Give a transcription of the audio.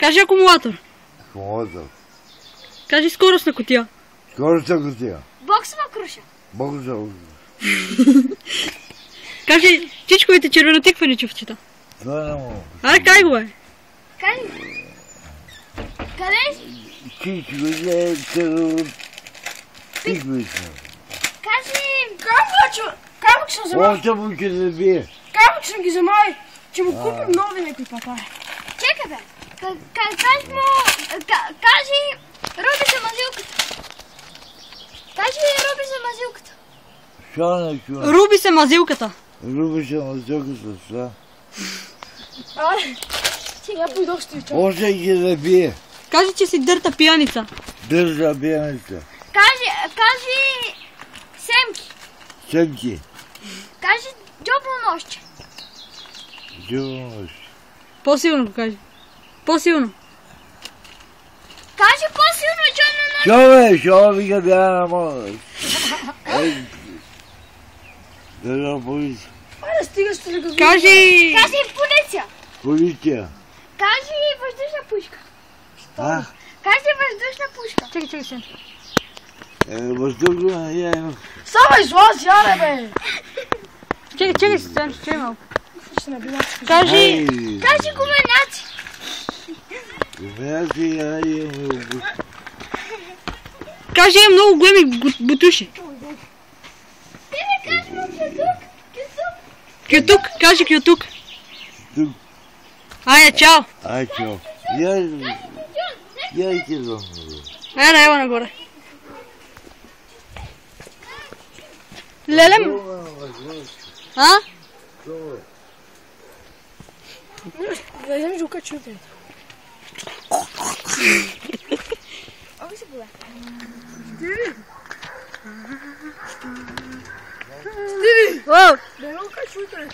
Кажи акумулатор. Акумулатор. Кажи скоростна кутия. Скоростна кутия. Боксова круша. Боксова. Кажи чичковите червенотиквани чувчета. Това не мога. Аре, кай го бе. Кажи. Къде си? Чичковите червенотиквани. Кажи. Камък ще взема. Още му ще да бие. Камък ще ги взема. Ще му купим нови някой папа. Чекай бе. Кажи му. Кажи. Роби за мазилката. Кажи роби за мазилката. Що не чува? Руби се мазилката. Руби се мазилката, šta? Аре. Я пойдох ще ви чакам. Още ги да бие. Кажи, че си дърта пияница. Държа пияница. Кажи. Семки. Семки. Кажи добро нощче. Дюнаш. По-силно го кажи. По-силно. Кажи по-силно Джоно нощче. Що бе, що вика бяга на мода? Държа полиция. Аре, стига ще ли го Кажи... Кажи полиция. Полиция. Кажи въздушна пушка. А? Кажи въздушна пушка. Чекай се. Въздухна я. Сама излази, аре бе. Чекай се, чекай малко. Ще набила. Кажи... Кажи гуменаци. Гуменаци, айде. Кажи много големи бутуши. Ти не кажи кютук. Кютук, кажи кютук. Тук. Айде, чао. Ай, чао. Я и ти дам. Айде, ева нагоре. Лелем... А? Да вземи жука чуте. Ови се боле. Стиви! О! Да жука чуте.